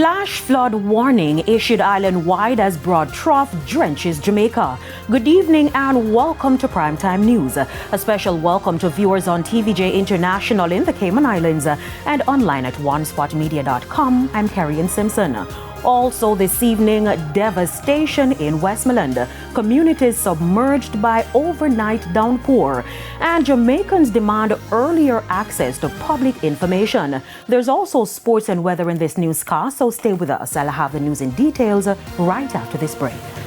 Flash flood warning issued island-wide as broad trough drenches Jamaica. Good evening and welcome to Primetime News. A special welcome to viewers on TVJ International in the Cayman Islands and online at onespotmedia.com. I'm Carrie Simpson. Also this evening, devastation in Westmoreland. Communities submerged by overnight downpour. And Jamaicans demand earlier access to public information. There's also sports and weather in this newscast, so stay with us. I'll have the news in details right after this break.